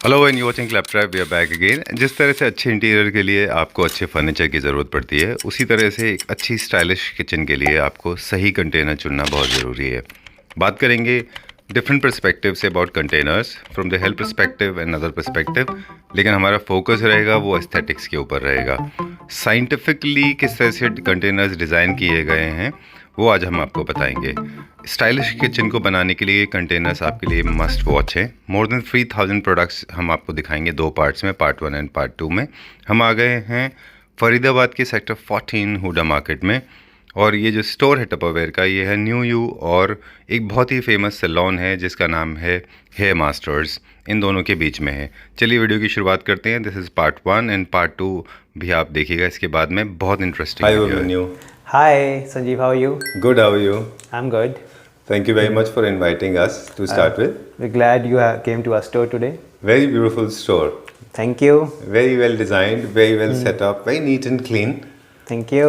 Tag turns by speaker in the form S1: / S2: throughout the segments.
S1: Hello and you watching Claptrap, we are back again. जिस तरह से अच्छे इंटीरियर के लिए आपको अच्छे फर्नीचर की ज़रूरत पड़ती है, उसी तरह से एक अच्छी स्टाइलिश किचन के लिए आपको सही कंटेनर चुनना बहुत ज़रूरी है। बात करेंगे different perspective say about containers from the health perspective and other perspective, लेकिन हमारा फोकस रहेगा वो एस्थेटिक्स के ऊपर रहेगा। साइंटिफिकली किस तरह से कंटेनर्स डिज़ाइन किए गए हैं वो आज हम आपको बताएंगे। स्टाइलिश किचन को बनाने के लिए कंटेनर्स आपके लिए मस्ट वॉच हैं। मोर देन 3000 प्रोडक्ट्स हम आपको दिखाएंगे दो पार्ट्स में, पार्ट 1 एंड पार्ट 2 में। हम आ गए हैं फरीदाबाद के सेक्टर 14 हुडा मार्केट में, और ये जो स्टोर है टपरवेयर का, ये है न्यू यू, और एक बहुत ही फेमस सैलून है जिसका नाम है हेयर मास्टर्स, इन दोनों के बीच में है। चलिए वीडियो की शुरुआत करते हैं। This is part 1 and part 2 भी आप देखिएगा इसके बाद में, बहुत इंटरेस्टिंग वीडियो है।
S2: Hi, Sanjeev. How are you?
S1: Good, how are you?
S2: I'm good.
S1: Thank you very much for inviting us to start with.
S2: We're glad you came to our store today.
S1: Very beautiful store.
S2: Thank you.
S1: Very well designed, very well set up, very neat and clean.
S2: Thank you.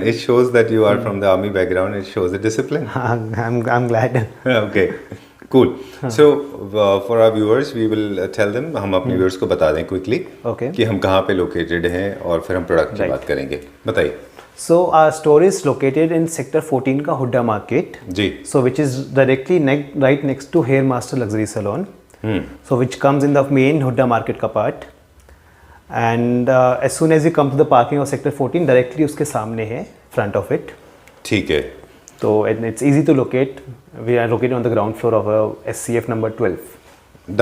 S1: It shows that you are from the army background. It shows the discipline.
S2: I'm glad.
S1: Okay, cool. So for our viewers, we will tell them, हम अपने viewers को बता दें quickly
S2: Okay.
S1: कि हम कहाँ पे located हैं, और फिर हम product की
S2: Right.
S1: बात करेंगे। बताइए।
S2: So our store is located in Sector 14 का हुड्डा मार्केट.
S1: जी।
S2: So which is directly right next to Hair Master Luxury Salon. So which comes in the main Huda market का part. And as soon as you come to the parking of Sector 14, directly उसके सामने है, front of it.
S1: ठीक है।
S2: So and it's easy to locate. We are located on the ground floor of SCF number 12.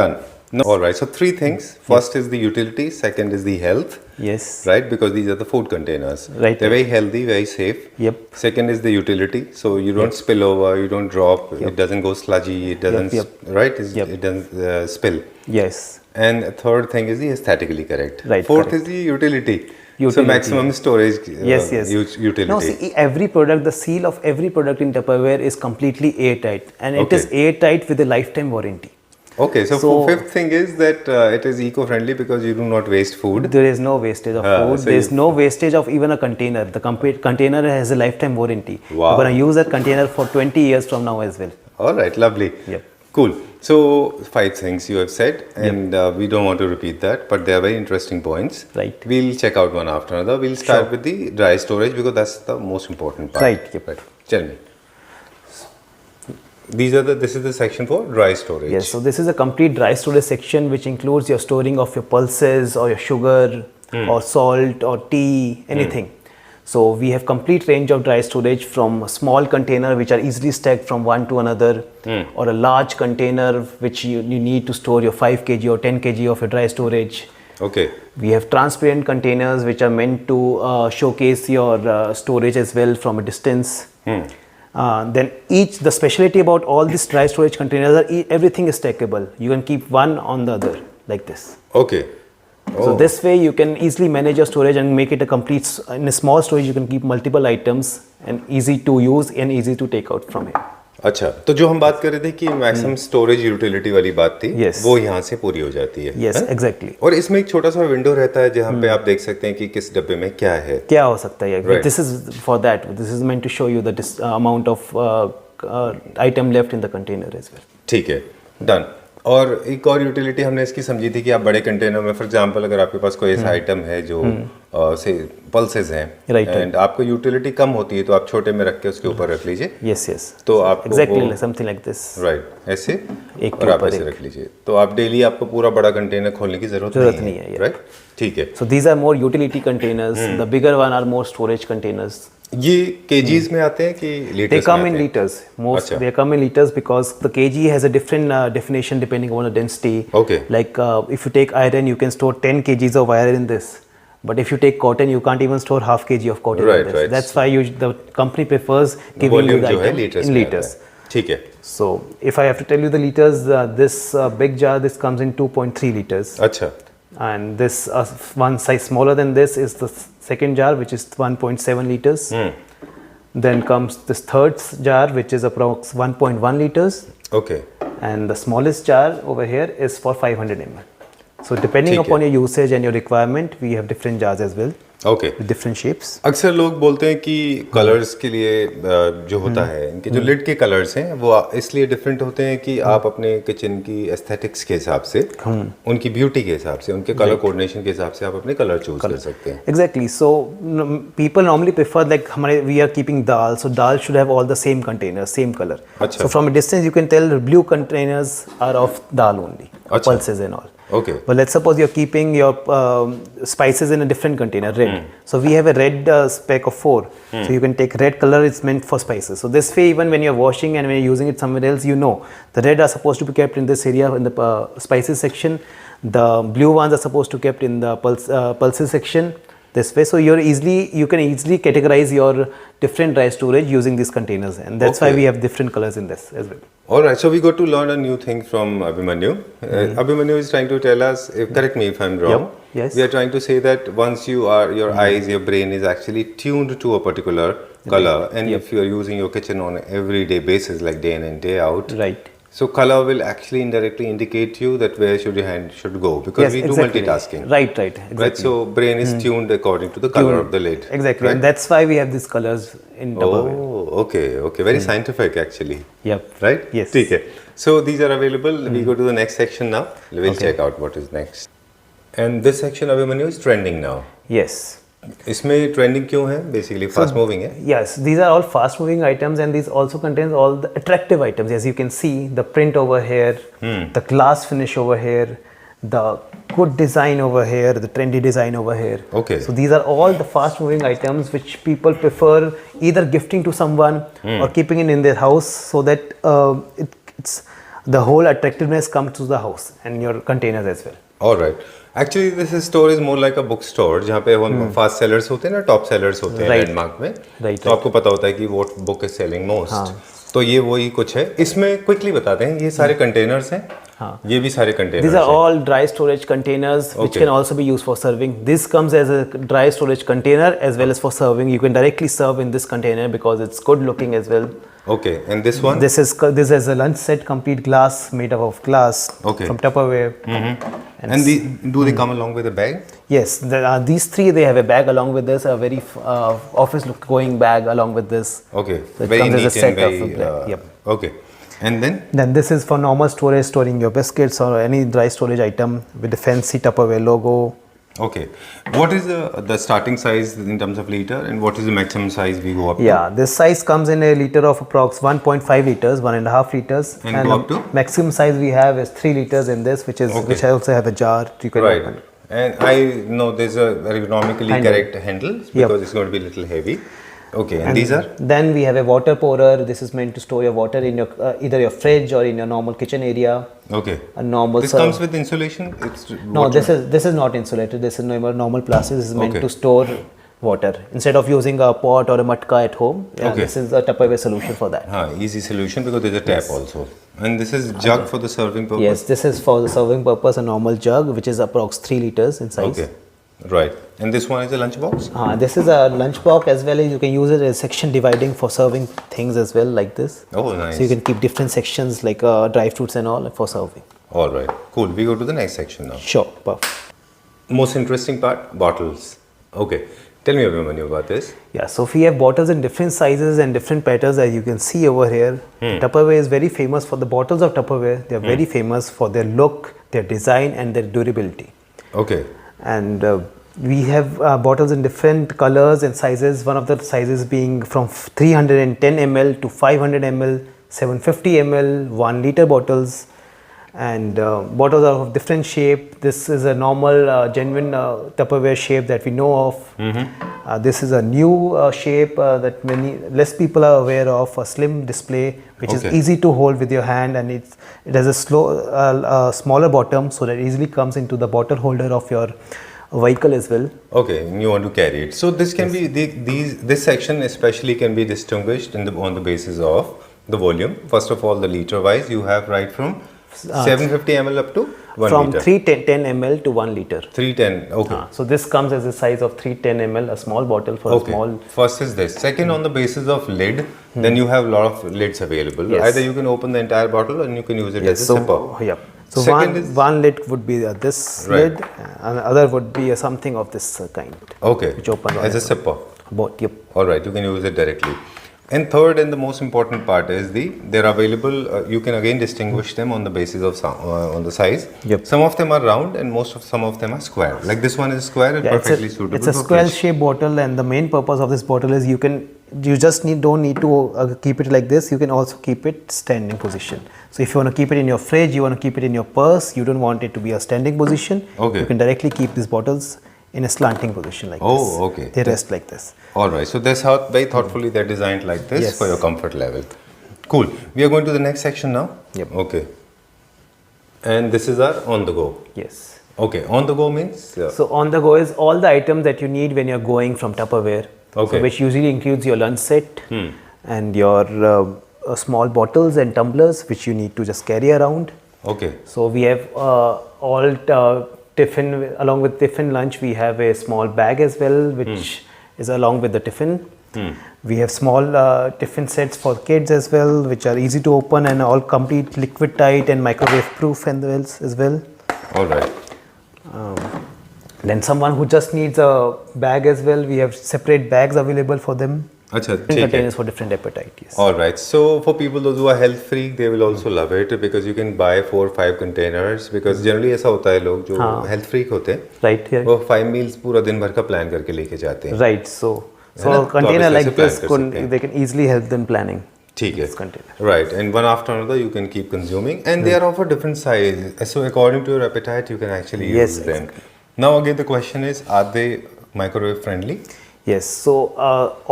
S1: Done. No. All right. So three things. First is the utility. Second is the health.
S2: Yes.
S1: Right, because these are the food containers.
S2: Right.
S1: They're very healthy, very safe.
S2: Yep.
S1: Second is the utility. So you don't spill over, you don't drop.
S2: Yep.
S1: It doesn't go sludgy. It doesn't.
S2: Yep.
S1: Right.
S2: Yep.
S1: It doesn't spill.
S2: Yes.
S1: And third thing is the aesthetically correct.
S2: Right,
S1: Fourth
S2: correct.
S1: is the utility. So
S2: Utility.
S1: maximum storage.
S2: Yes.
S1: Utility.
S2: No, see, every product, the seal of every product in Tupperware is completely airtight, and it
S1: Okay.
S2: is airtight with a lifetime warranty.
S1: Okay. So,
S2: So-
S1: fifth thing is that it is eco-friendly because you do not waste food.
S2: There is no wastage of food.
S1: so
S2: There is
S1: you-
S2: no wastage of even a container. The container has a lifetime warranty.
S1: Wow.
S2: You're gonna use that container for 20 years from now as well.
S1: All right, lovely.
S2: Yep.
S1: Cool. So, 5 things you have said, and we don't want to repeat that, but they are very interesting points.
S2: Right.
S1: We'll check out one after another. We'll start with the dry storage because that's the most important part.
S2: Right, yep.
S1: Right. Tell me. This is the section for dry storage.
S2: Yes. So this is a complete dry storage section which includes your storing of your pulses or your sugar or salt or tea, anything. So we have complete range of dry storage, from a small container which are easily stacked from one to another, or a large container which you need to store your 5 kg or 10 kg of your dry storage.
S1: Okay.
S2: We have transparent containers which are meant to showcase your storage as well from a distance. Then the specialty about all these dry storage containers are everything is stackable. You can keep one on the other like this.
S1: Okay.
S2: So this way you can easily manage your storage and make it a complete. In a small storage you can keep multiple items, and easy to use and easy to take out from here.
S1: अच्छा, तो जो हम बात कर रहे थे कि maximum storage utility वाली बात थी,
S2: Yes.
S1: वो यहाँ से पूरी हो जाती है।
S2: Yes,
S1: है?
S2: exactly.
S1: और इसमें एक छोटा सा विंडो रहता है जहाँ पे आप देख सकते हैं कि किस डब्बे में क्या है।
S2: क्या हो सकता है?
S1: Right.
S2: This is for that. This is meant to show you the amount of item left in the container as well.
S1: ठीक है, डन। और एक और यूटिलिटी हमने इसकी समझी थी कि आप बड़े कंटेनर में, फॉर एग्जांपल अगर आपके पास कोई ऐसा आइटम है जो से पल्सेस हैं,
S2: Right,
S1: एंड आपको यूटिलिटी कम होती है, तो आप छोटे में रख के उसके ऊपर रख लीजिए।
S2: Yes, yes.
S1: तो आपको
S2: Exactly
S1: वो-
S2: something like this.
S1: राइट, ऐसे
S2: एक के
S1: और आप
S2: ऊपर
S1: ऐसे
S2: एक।
S1: रख लीजिए, तो आप डेली आपको पूरा बड़ा कंटेनर खोलने की जरूरत नहीं है,
S2: yeah.
S1: राइट? ठीक है।
S2: So these are more utility containers. The bigger one are more storage containers.
S1: ये केजीज में आते हैं कि लीटर्स
S2: They
S1: में
S2: come
S1: आते
S2: in
S1: हैं?
S2: liters. Most
S1: Acha.
S2: they come in liters because the kg has a different definition depending on the density.
S1: Okay.
S2: Like if you take iron, you can store 10 kgs of iron in this. But if you take cotton, you can't even store half kg of cotton
S1: Right,
S2: in this.
S1: right.
S2: That's why the company prefers giving you
S1: volume
S2: the
S1: जो है
S2: item
S1: litres
S2: in
S1: में
S2: liters.
S1: आता है। ठीक है।
S2: So if I have to tell you the liters, this big jar, this comes in 2.3 liters.
S1: अच्छा,
S2: And this one size smaller than this is the second jar, which is 1.7 liters. Then comes this third jar, which is approx 1.1 liters.
S1: Okay.
S2: And the smallest jar over here is for 500 ml. So depending
S1: ठीक है।
S2: upon your usage and your requirement, we have different jars as well
S1: okay.
S2: with different shapes.
S1: अक्सर लोग बोलते हैं कि colours के लिए जो होता है इनके जो लिड के कलर्स हैं वो इसलिए डिफरेंट होते हैं कि आप अपने किचन की एस्थेटिक्स के हिसाब से, उनकी ब्यूटी के हिसाब से, उनके कलर कोऑर्डिनेशन के हिसाब से आप अपने कलर चूज कर सकते हैं।
S2: Exactly. So people normally prefer like we are keeping dal, so dal should have all the same containers, same color.
S1: अच्छा।
S2: So from a distance you can tell blue containers are of dal only,
S1: अच्छा।
S2: pulses and all.
S1: Okay.
S2: But let's suppose you're keeping your spices in a different container, red. So we have a red speck of 4. So you can take red color, it's meant for spices. So this way, even when you're washing and when you're using it somewhere else, you know the red are supposed to be kept in this area in the spices section. The blue ones are supposed to kept in the pulses section. This way, so you can easily categorize your different dry storage using these containers, and that's why
S1: Okay.
S2: we have different colors in this as well.
S1: All right, so we got to learn a new thing from Abhimanyu. Abhimanyu is trying to tell us, correct me if I'm wrong.
S2: Yep, yes.
S1: We are trying to say that once your eyes, your brain is actually tuned to a particular color, and if you are using your kitchen on an everyday basis, like day in and day out,
S2: Right.
S1: so color will actually indirectly indicate you that where should your hand should go, because
S2: Yes,
S1: we do
S2: exactly.
S1: multitasking.
S2: Right, exactly.
S1: Right, so brain is tuned according to the color of the lid.
S2: Exactly,
S1: right?
S2: and that's why we have these colors in Tupperware.
S1: Oh, okay, very scientific actually.
S2: Yep.
S1: Right?
S2: Yes.
S1: ठीक है. So these are available. We go to the next section now. We'll
S2: Okay.
S1: check out what is next. And this section Abhimanyu is trending now.
S2: Yes.
S1: इसमें trending क्यों है? Basically fast moving है.
S2: Yes, these are all fast moving items, and these also contains all the attractive items. As you can see, the print over here, the glass finish over here, the good design over here, the trendy design over here.
S1: Okay.
S2: So these are all the fast moving items which people prefer either gifting to someone or keeping it in their house, so that it's the whole attractiveness comes to the house and your containers as well.
S1: All right. Actually this store is more like a book store जहाँ पे fast sellers होते हैं ना, top sellers होते हैं
S2: Right.
S1: Landmark में.
S2: Right,
S1: तो आपको पता होता है कि what book is selling most. तो ये वही कुछ है. इसमें quickly बताते हैं, ये सारे containers हैं. ये भी सारे containers
S2: These are
S1: हैं.
S2: all dry storage containers which
S1: Okay.
S2: can also be used for serving. This comes as a dry storage container as well as for serving. You can directly serve in this container because it's good looking as well.
S1: Okay, and this one?
S2: This is a lunch set, complete glass, made up of glass
S1: Okay.
S2: from Tupperware.
S1: And do they come along with a bag?
S2: Yes, these three, they have a bag along with this, a very office look going bag along with this.
S1: Okay,
S2: So it
S1: very
S2: comes as a
S1: neat
S2: set
S1: and very.
S2: of bag. Yep.
S1: Okay, and then?
S2: Then this is for normal storage, storing your biscuits or any dry storage item with the fancy Tupperware logo.
S1: Okay, what is the starting size in terms of liter, and what is the maximum size we go up to?
S2: Yeah, this size comes in a liter of approx 1.5 liters, 1.5 liters.
S1: And go up to?
S2: Maximum size we have is 3 liters in this, which I also have a jar you can
S1: Right,
S2: open.
S1: and I know there's a ergonomically
S2: Handle.
S1: correct handle because it's going to be a little heavy. Okay, and these are?
S2: Then we have a water pourer. This is meant to store your water in your either your fridge or in your normal kitchen area.
S1: Okay.
S2: A normal.
S1: This comes with insulation? It's
S2: No,
S1: water.
S2: this is not insulated. This is normal plastic. This is meant
S1: Okay.
S2: to store water instead of using a pot or a matka at home. Yeah,
S1: Okay.
S2: This is a Tupperware solution for that.
S1: Easy solution because there's a tap also. And this is jug for the serving purpose?
S2: Yes, this is for the serving purpose, a normal jug which is approx 3 liters in size.
S1: Okay, right. And this one is a lunch box?
S2: This is a lunch box as well as you can use it as section dividing for serving things as well like this.
S1: Oh, nice.
S2: So you can keep different sections like dry fruits and all for serving.
S1: All right, cool. We go to the next section now.
S2: Sure, perfect.
S1: Most interesting part, bottles. Okay, tell me Abhimanyu about this.
S2: Yeah, so we have bottles in different sizes and different patterns as you can see over here. Tupperware is very famous for the bottles of Tupperware. They are very famous for their look, their design and their durability.
S1: Okay,
S2: And we have bottles in different colors and sizes. One of the sizes being from 310 ml to 500 ml, 750 ml, 1 liter bottles. And bottles are of different shape. This is a normal, genuine Tupperware shape that we know of. This is a new shape that less people are aware of. A slim display, which is
S1: Okay.
S2: easy to hold with your hand, and it has a smaller bottom, so that it easily comes into the bottle holder of your vehicle as well.
S1: okay, and you want to carry it. So this can be, this section especially can be distinguished on the basis of the volume. First of all, the liter wise, you have right from 750 ml up to 1
S2: From
S1: liter.
S2: 310 ml to 1 liter.
S1: 310, okay.
S2: So this comes as a size of 310 ml, a small bottle for a
S1: Okay.
S2: small.
S1: First is this. Second, on the basis of lid, then you have a lot of lids available.
S2: Yes.
S1: Either you can open the entire bottle and you can use it as a
S2: So
S1: sipper.
S2: yeah. So
S1: Second
S2: one lid would be this
S1: Right.
S2: lid, and the other would be something of this kind.
S1: Okay.
S2: Which opens on
S1: As a
S2: its own.
S1: sipper.
S2: Both, yep.
S1: All right, you can use it directly. And third and the most important part is they're available. You can again distinguish them on the basis of on the size.
S2: Yep.
S1: Some of them are round and some of them are square. Like this one is square and
S2: Yeah,
S1: perfectly suitable.
S2: it's a
S1: for
S2: square
S1: fridge.
S2: shaped bottle, and the main purpose of this bottle is you just don't need to keep it like this. You can also keep it standing position. So if you want to keep it in your fridge, you want to keep it in your purse, you don't want it to be a standing position.
S1: Okay.
S2: You can directly keep these bottles in a slanting position like this.
S1: Oh, okay.
S2: They rest like this.
S1: All right. So that's how very thoughtfully they're designed like this
S2: Yes.
S1: for your comfort level. Cool. We are going to the next section now.
S2: Yep.
S1: Okay. And this is our on the go.
S2: Yes.
S1: Okay. On the go means.
S2: So on the go is all the items that you need when you're going from Tupperware.
S1: Okay.
S2: So which usually includes your lunch set and your small bottles and tumblers which you need to just carry around.
S1: Okay.
S2: So we have all tiffin, along with tiffin lunch, we have a small bag as well, which is along with the tiffin. We have small tiffin sets for kids as well, which are easy to open and all complete liquid tight and microwave proof as well.
S1: All right.
S2: Then someone who just needs a bag as well, we have separate bags available for them.
S1: Acha,
S2: Different
S1: theek hai.
S2: containers for different appetite. Yes.
S1: All right. So for people those who are health freak, they will also love it because you can buy 4 or 5 containers. Because generally ऐसा होता है लोग जो health freak होते हैं,
S2: Right here.
S1: वो 5 meals पूरा दिन भर का plan करके लेके जाते हैं.
S2: Right. So
S1: है ना?
S2: a container
S1: तो आप
S2: like
S1: इसे plan
S2: this,
S1: कर सकते हैं.
S2: they can easily help them planning.
S1: ठीक है.
S2: This container.
S1: Right. And one after another you can keep consuming, and they are of a different size. So according to your appetite, you can actually
S2: Yes,
S1: use them. Now again the question is, are they microwave friendly?
S2: Yes, so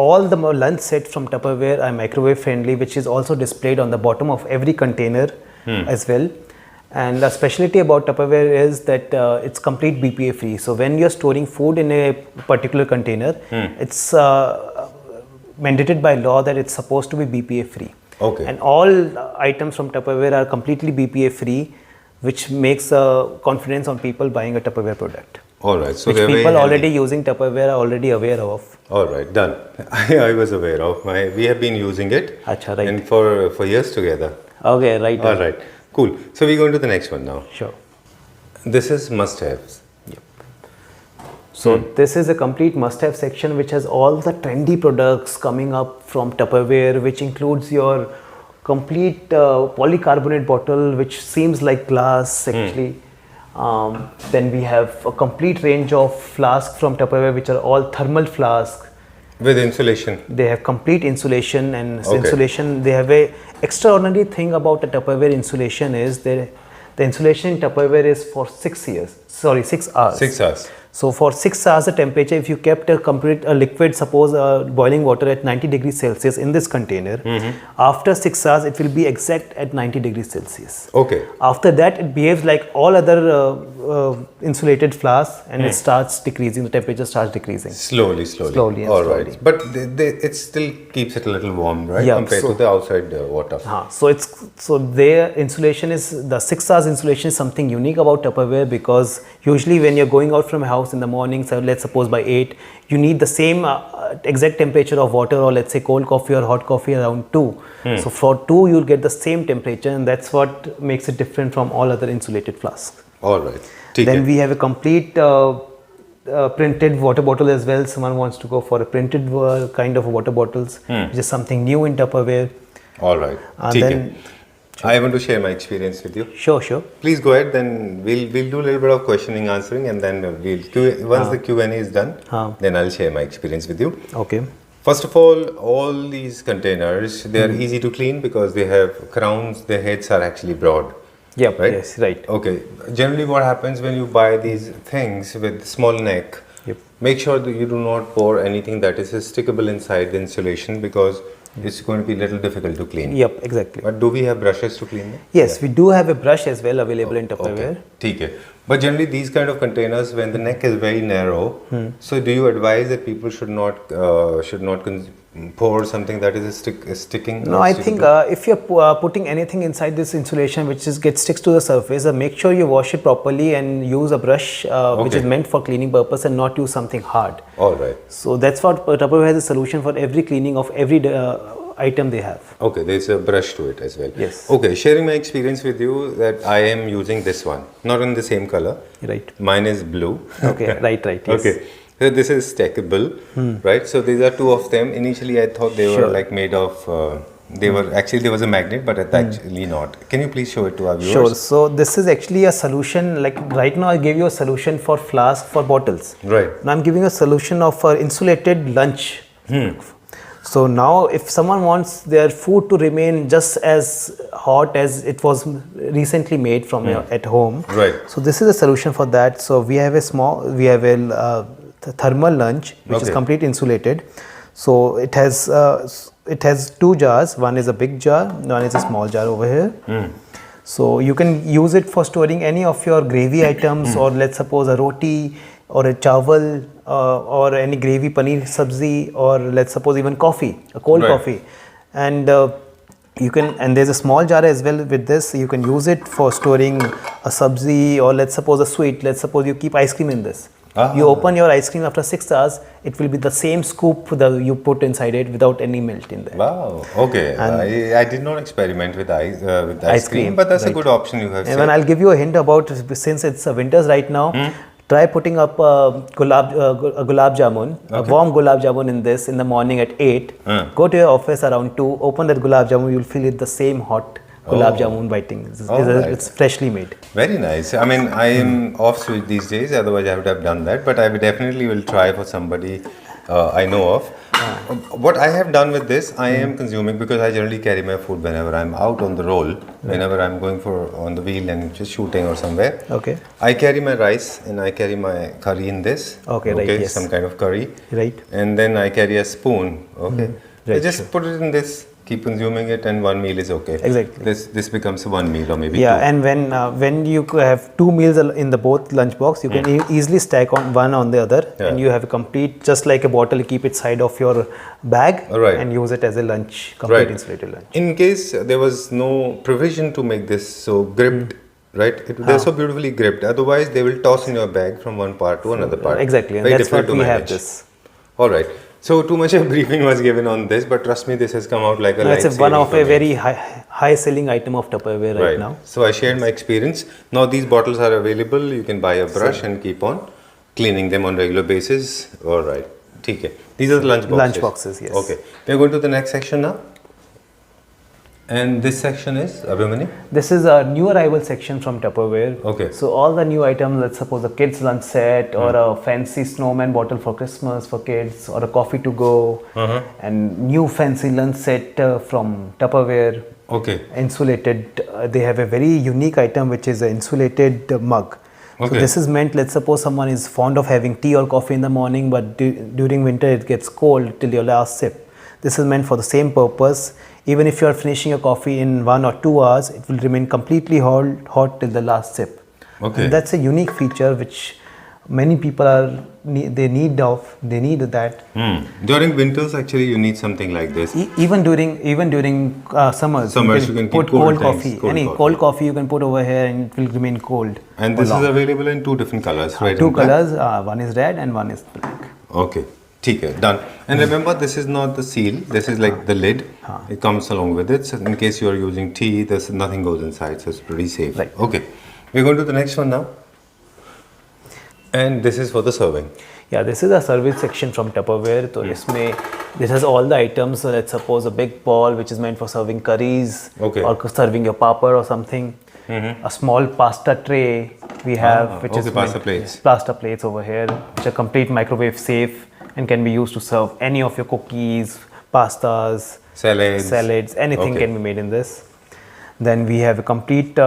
S2: all the lunch set from Tupperware are microwave friendly, which is also displayed on the bottom of every container as well. And the specialty about Tupperware is that it's complete BPA free. So when you're storing food in a particular container, it's mandated by law that it's supposed to be BPA free.
S1: Okay.
S2: And all items from Tupperware are completely BPA free, which makes confidence on people buying a Tupperware product.
S1: All right. So
S2: Which
S1: they're very
S2: people
S1: healthy.
S2: already using Tupperware are already aware of.
S1: All right, done. I was aware of. We have been using it,
S2: Acha, right.
S1: and for years together.
S2: Okay, right.
S1: All right, cool. So we go into the next one now.
S2: Sure.
S1: This is must-haves.
S2: So this is a complete must-have section which has all the trendy products coming up from Tupperware, which includes your complete polycarbonate bottle, which seems like glass actually. Then we have a complete range of flasks from Tupperware, which are all thermal flasks.
S1: With insulation.
S2: They have complete insulation, and
S1: Okay.
S2: insulation. They have a extraordinary thing about the Tupperware insulation is the insulation in Tupperware is for 6 years. Sorry, 6 hours.
S1: 6 hours.
S2: So for 6 hours the temperature, if you kept a liquid, suppose boiling water at 90 degrees Celsius in this container, after 6 hours it will be exact at 90 degrees Celsius.
S1: Okay.
S2: After that it behaves like all other insulated flasks, and it starts decreasing, the temperature starts decreasing.
S1: Slowly.
S2: Slowly and
S1: All
S2: slowly.
S1: right. But it still keeps it a little warm, right?
S2: Yeah,
S1: Compared
S2: so-
S1: to the outside water.
S2: So their insulation is, the 6 hours insulation is something unique about Tupperware, because usually when you're going out from a house in the morning, so let's suppose by 8, you need the same exact temperature of water, or let's say cold coffee or hot coffee around 2. So for 2 you'll get the same temperature, and that's what makes it different from all other insulated flasks.
S1: All right. ठीक
S2: Then
S1: है.
S2: we have a complete printed water bottle as well. Someone wants to go for a printed kind of water bottles, which is something new in Tupperware.
S1: All right.
S2: And
S1: ठीक है.
S2: then-
S1: I want to share my experience with you.
S2: Sure.
S1: Please go ahead. Then we'll do a little bit of questioning, answering, and then once the Q&A is done, then I'll share my experience with you.
S2: Okay.
S1: First of all these containers, they are easy to clean because they have crowns. Their heads are actually broad.
S2: Yep.
S1: Right?
S2: Yes. Right.
S1: Okay. Generally, what happens when you buy these things with small neck?
S2: Yep.
S1: Make sure that you do not pour anything that is stickable inside the insulation, because it's going to be a little difficult to clean.
S2: Yep. Exactly.
S1: But do we have brushes to clean them?
S2: Yes, we do have a brush as well available in Tupperware.
S1: Okay. ठीक है. But generally these kind of containers, when the neck is very narrow, so do you advise that people should not pour something that is sticking?
S2: No, I think if you're putting anything inside this insulation which gets sticks to the surface, make sure you wash it properly and use a brush which
S1: Okay.
S2: is meant for cleaning purpose, and not use something hard.
S1: All right.
S2: So that's what Tupperware has a solution for every cleaning of every item they have.
S1: Okay, there's a brush to it as well.
S2: Yes.
S1: Okay, sharing my experience with you that I am using this one, not in the same color.
S2: Right.
S1: Mine is blue.
S2: Okay. Right. Yes.
S1: Okay. So this is stackable, right? So these are two of them. Initially, I thought they were
S2: Sure.
S1: like made of. They were actually there was a magnet, but it's actually not. Can you please show it to our viewers?
S2: Sure. So this is actually a solution. Like right now, I gave you a solution for flask for bottles.
S1: Right.
S2: Now I'm giving a solution of insulated lunch. So now, if someone wants their food to remain just as hot as it was recently made from at home,
S1: Right.
S2: So this is a solution for that. So we have a thermal lunch which is
S1: Okay.
S2: completely insulated. So it has two jars. One is a big jar, one is a small jar over here. So you can use it for storing any of your gravy items, or let's suppose a roti or a chawal or any gravy paneer sabzi, or let's suppose even coffee, a cold
S1: Right.
S2: coffee. And you can, and there's a small jar as well with this. You can use it for storing a sabzi, or let's suppose a sweet. Let's suppose you keep ice cream in this. You open your ice cream after 6 hours, it will be the same scoop that you put inside it without any melt in there.
S1: Wow. Okay. I did not experiment with ice
S2: Ice
S1: cream,
S2: cream,
S1: but that's a
S2: right.
S1: good option you have.
S2: And when I'll give you a hint about, since it's winters right now, try putting up a gulab jamun, a warm gulab jamun in this in the morning at 8. Go to your office around 2, open that gulab jamun, you'll feel it the same hot gulab jamun biting.
S1: Right.
S2: It's freshly made.
S1: Very nice. I mean, I am off switch these days. Otherwise, I would have done that. But I would definitely will try for somebody I know of. What I have done with this, I am consuming because I generally carry my food whenever I'm out on the roll, whenever I'm going for on the wheel and just shooting or somewhere.
S2: Okay.
S1: I carry my rice and I carry my curry in this.
S2: Okay, right, yes.
S1: Some kind of curry.
S2: Right.
S1: And then I carry a spoon. Okay. I
S2: Right,
S1: just put it in this, keep consuming it, and one meal is okay.
S2: Exactly.
S1: This becomes one meal or maybe
S2: Yeah,
S1: two.
S2: and when you have 2 meals in the both lunch box, you can easily stack on one on the other, and you have a complete, just like a bottle, keep it side of your bag
S1: Right.
S2: and use it as a lunch, complete
S1: Right.
S2: insulated lunch.
S1: In case there was no provision to make this so gripped, right? They're so beautifully gripped. Otherwise, they will toss in your bag from one part to another part.
S2: Exactly, and
S1: Very
S2: that's what
S1: difficult to
S2: we have
S1: manage.
S2: this.
S1: All right. So too much of briefing was given on this, but trust me, this has come out like a
S2: It's
S1: life
S2: one of
S1: saving
S2: a
S1: for me.
S2: very high selling item of Tupperware right now.
S1: So I shared my experience. Now these bottles are available. You can buy a brush and keep on cleaning them on regular basis. All right. Okay. These are the lunch boxes.
S2: Lunch boxes, yes.
S1: Okay. We're going to the next section now. And this section is Abhimanyu.
S2: This is a new arrival section from Tupperware.
S1: Okay.
S2: So all the new items, let's suppose a kids lunch set or a fancy snowman bottle for Christmas for kids, or a coffee to go, and new fancy lunch set from Tupperware.
S1: Okay.
S2: Insulated. They have a very unique item which is an insulated mug.
S1: Okay.
S2: So this is meant, let's suppose someone is fond of having tea or coffee in the morning, but during winter it gets cold till your last sip. This is meant for the same purpose. Even if you are finishing your coffee in 1 or 2 hours, it will remain completely hot till the last sip.
S1: Okay.
S2: And that's a unique feature which many people they need that.
S1: During winters, actually, you need something like this.
S2: Even during summers,
S1: Summers, you can keep
S2: put
S1: cold
S2: cold
S1: things,
S2: coffee.
S1: cold
S2: Any
S1: coffee.
S2: cold coffee you can put over here and it will remain cold.
S1: And
S2: for
S1: this
S2: long.
S1: is available in 2 different colors, right?
S2: Two
S1: and black?
S2: colors. One is red and one is black.
S1: Okay. ठीक है, done. And remember, this is not the seal. This is like the lid. It comes along with it. So in case you are using tea, there's nothing goes inside, so it's pretty safe.
S2: Right.
S1: Okay. We're going to the next one now. And this is for the serving.
S2: Yeah, this is a service section from Tupperware. So this has all the items. So let's suppose a big bowl which is meant for serving curries,
S1: Okay.
S2: or serving your papad or something. A small pasta tray we have, which is
S1: okay, pasta
S2: meant-
S1: plates.
S2: Pasta plates over here, which are complete microwave safe and can be used to serve any of your cookies, pastas,
S1: Salads.
S2: anything
S1: Okay.
S2: can be made in this. Then we have a complete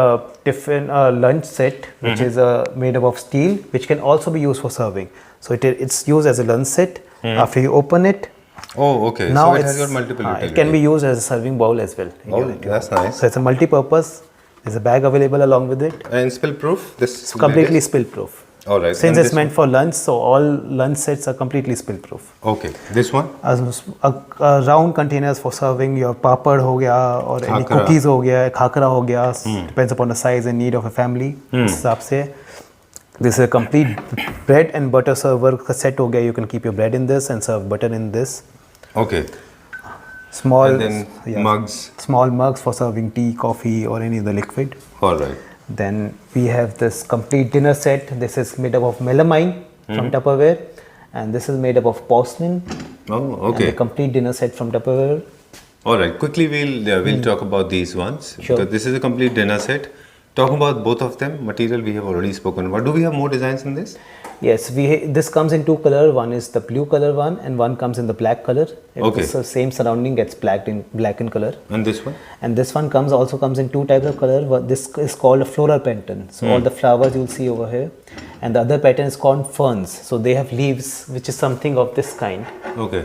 S2: tiffin lunch set, which is made up of steel, which can also be used for serving. So it's used as a lunch set. After you open it,
S1: Oh, okay.
S2: now
S1: So it has got multiple
S2: it can be used as a serving bowl as well.
S1: Oh, that's nice.
S2: So it's a multi-purpose. There's a bag available along with it.
S1: And spill proof? This
S2: It's completely spill-proof.
S1: All right.
S2: Since
S1: And
S2: it's
S1: this
S2: meant for lunch, so all lunch sets are completely spill-proof.
S1: Okay. This one?
S2: A round containers for serving your papad ho gaya, or any
S1: Khakra.
S2: cookies ho gaya, khakra ho gaya, depends upon the size and need of a family. उस हिसाब से this is a complete bread and butter server का set हो गया. You can keep your bread in this and serve butter in this.
S1: Okay.
S2: Small,
S1: and then
S2: yeah,
S1: mugs.
S2: small mugs for serving tea, coffee, or any other liquid.
S1: All right.
S2: Then we have this complete dinner set. This is made up of melamine from Tupperware, and this is made up of porcelain.
S1: Oh,
S2: And
S1: okay.
S2: the complete dinner set from Tupperware.
S1: All right. Quickly, we'll talk about these ones.
S2: Sure.
S1: Because this is a complete dinner set. Talking about both of them, material we have already spoken about. Do we have more designs in this?
S2: Yes, this comes in two color. One is the blue color one, and one comes in the black color. If
S1: Okay.
S2: the same surrounding gets black in color.
S1: And this one?
S2: And this one also comes in two types of color. This is called a floral pattern. So all the flowers you'll see over here, and the other pattern is called ferns. So they have leaves, which is something of this kind.
S1: Okay.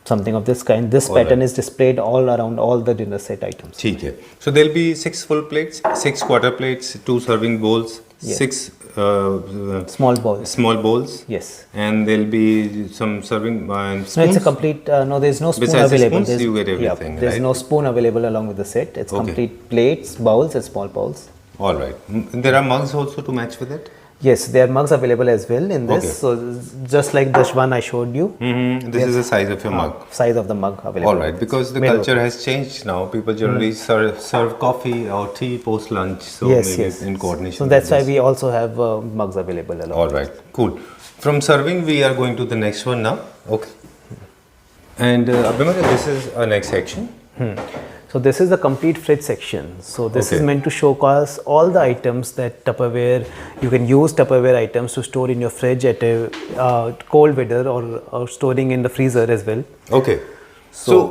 S2: Something of this kind. This
S1: All
S2: pattern
S1: right.
S2: is displayed all around all the dinner set items.
S1: ठीक है. So there'll be 6 full plates, 6 quarter plates, 2 serving bowls,
S2: Yes.
S1: 6
S2: Small balls.
S1: small bowls,
S2: Yes.
S1: and there'll be some serving spoons.
S2: No, it's a complete. No, there's no spoon
S1: Besides the
S2: available.
S1: spoons,
S2: There's-
S1: you get everything,
S2: There's
S1: right?
S2: no spoon available along with the set. It's
S1: Okay.
S2: complete plates, bowls, and small bowls.
S1: All right. There are mugs also to match with it.
S2: Yes, there are mugs available as well in this.
S1: Okay.
S2: So just like the one I showed you,
S1: This is the size of your mug.
S2: size of the mug available.
S1: All right, because the
S2: Made
S1: culture has changed now. People generally serve coffee or tea post lunch. So
S2: Yes,
S1: maybe
S2: yes.
S1: in coordination.
S2: So that's
S1: with
S2: why
S1: this.
S2: we also have mugs available along.
S1: All right, cool. From serving, we are going to the next one now. Okay. And Abhimanyu, this is our next section.
S2: So this is the complete fridge section. So this is
S1: Okay.
S2: meant to showcase all the items that Tupperware, you can use Tupperware items to store in your fridge at a cold weather or storing in the freezer as well.
S1: Okay. So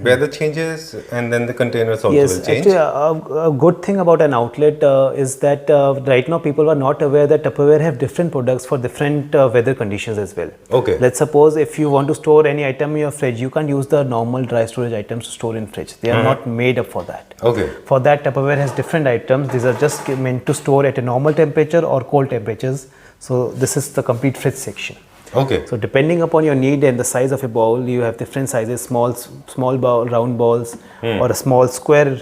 S1: weather changes and then the containers also
S2: Yes,
S1: will change.
S2: actually a good thing about an outlet is that right now people are not aware that Tupperware have different products for different weather conditions as well.
S1: Okay.
S2: Let's suppose if you want to store any item in your fridge, you can't use the normal dry storage items to store in fridge. They are not made up for that.
S1: Okay.
S2: For that, Tupperware has different items. These are just meant to store at a normal temperature or cold temperatures. So this is the complete fridge section.
S1: Okay.
S2: So depending upon your need and the size of a bowl, you have different sizes: small bowl, round balls, or a small square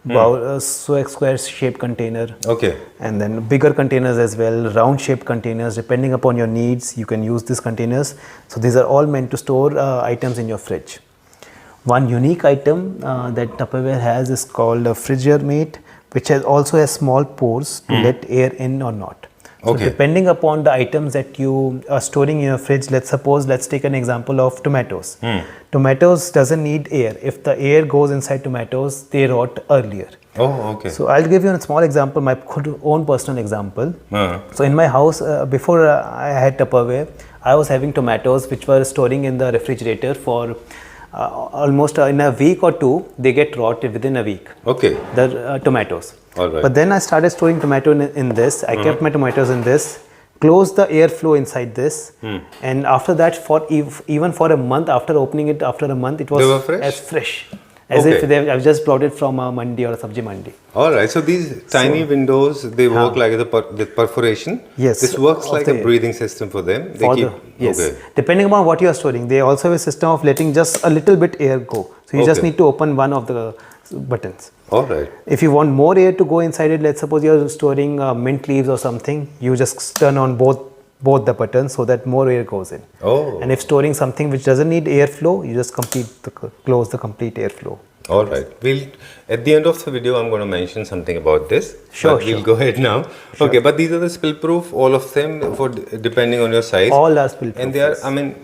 S2: bowl, square shaped container.
S1: Okay.
S2: And then bigger containers as well, round shaped containers. Depending upon your needs, you can use these containers. So these are all meant to store items in your fridge. One unique item that Tupperware has is called a Frigidaire, which also has small pores to let air in or not. So
S1: Okay.
S2: depending upon the items that you are storing in your fridge, let's take an example of tomatoes. Tomatoes doesn't need air. If the air goes inside tomatoes, they rot earlier.
S1: Oh, okay.
S2: So I'll give you a small example, my own personal example. So in my house, before I had Tupperware, I was having tomatoes which were storing in the refrigerator for almost in a week or two. They get rotted within a week.
S1: Okay.
S2: The tomatoes.
S1: All right.
S2: But then I started storing tomato in this. I kept my tomatoes in this, closed the airflow inside this, and after that, for even for a month, after opening it after a month, it was
S1: They were fresh?
S2: as fresh as
S1: Okay.
S2: if I've just brought it from a mandi or a sabji mandi.
S1: All right. So these tiny windows, they work like the perforation.
S2: Yes,
S1: This works
S2: of
S1: like a
S2: the-
S1: breathing system for them. They
S2: For
S1: keep.
S2: yes,
S1: Okay.
S2: depending upon what you are storing, they also have a system of letting just a little bit air go. So you just
S1: Okay.
S2: need to open one of the buttons.
S1: All right.
S2: If you want more air to go inside it, let's suppose you're storing mint leaves or something, you just turn on both the buttons so that more air goes in.
S1: Oh.
S2: And if storing something which doesn't need airflow, you just close the complete airflow.
S1: All right. We'll at the end of the video, I'm going to mention something about this.
S2: Sure,
S1: But we'll
S2: sure.
S1: go ahead now. Okay, but these are the spill proof, all of them, for depending on your size.
S2: All are spill proof.
S1: And they are. I mean,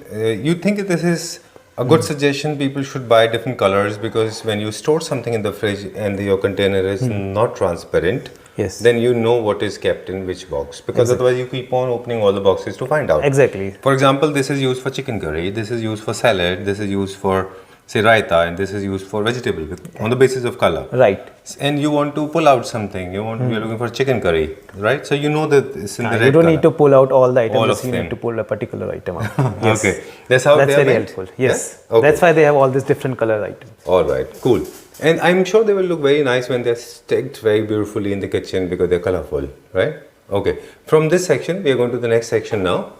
S1: you think that this is a good suggestion? People should buy different colors because when you store something in the fridge and your container is not transparent,
S2: Yes.
S1: then you know what is kept in which box. Because otherwise, you keep on opening all the boxes to find out.
S2: Exactly.
S1: For example, this is used for chicken curry. This is used for salad. This is used for say raita, and this is used for vegetable on the basis of color.
S2: Right.
S1: And you want to pull out something. You're looking for chicken curry, right? So you know that it's in the red
S2: You don't
S1: color.
S2: need to pull out all the items,
S1: All
S2: just
S1: of
S2: you
S1: them.
S2: need to pull a particular item out. Yes.
S1: Okay, that's how
S2: That's
S1: they are
S2: very
S1: meant?
S2: helpful. Yes.
S1: Yeah? Okay.
S2: That's why they have all these different color items.
S1: All right, cool. And I'm sure they will look very nice when they're stacked very beautifully in the kitchen because they're colorful, right? Okay. From this section, we are going to the next section now.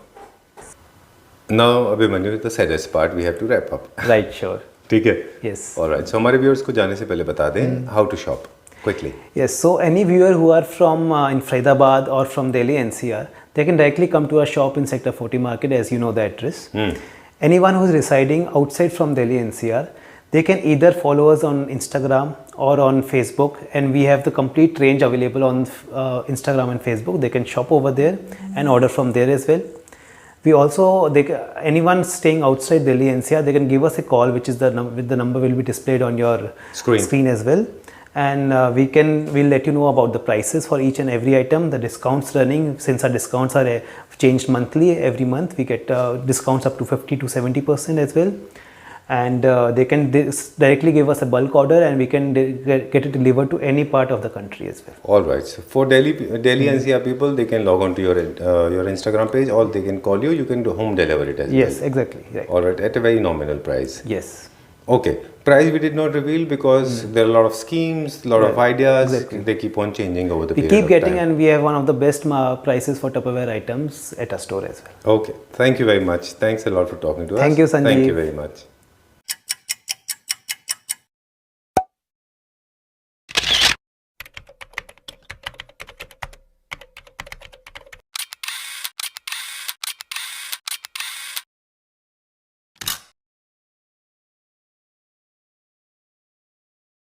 S1: Now, Abhimanyu, the saddest part, we have to wrap up.
S2: Right, sure.
S1: ठीक है?
S2: Yes.
S1: All right. So हमारे viewers को जाने से पहले बता दें how to shop quickly.
S2: Yes, so any viewer who are from in Faridabad or from Delhi NCR, they can directly come to our shop in Sector 40 Market, as you know the address. anyone who's residing outside from Delhi NCR, they can either follow us on Instagram or on Facebook, and we have the complete range available on Instagram and Facebook. They can shop over there and order from there as well. We also, anyone staying outside Delhi NCR, they can give us a call, which is the number will be displayed on your screen as well. And we'll let you know about the prices for each and every item, the discounts running. Since our discounts are changed monthly, every month we get discounts up to 50 to 70% as well. And they can directly give us a bulk order, and we can get it delivered to any part of the country as well.
S1: All right. So for Delhi NCR people, they can log on to your Instagram page, or they can call you. You can do home delivery as well.
S2: Yes, exactly. Right.
S1: All right, at a very nominal price.
S2: Yes.
S1: Okay. Price we did not reveal because there are a lot of schemes, a lot of ideas. Exactly. They keep on changing over the period
S2: We keep getting,
S1: time.
S2: and we have one of the best prices for Tupperware items at our store as well.
S1: Okay. Thank you very much. Thanks a lot for talking to us.
S2: Thank you, Sanjeev.
S1: Thank you very much.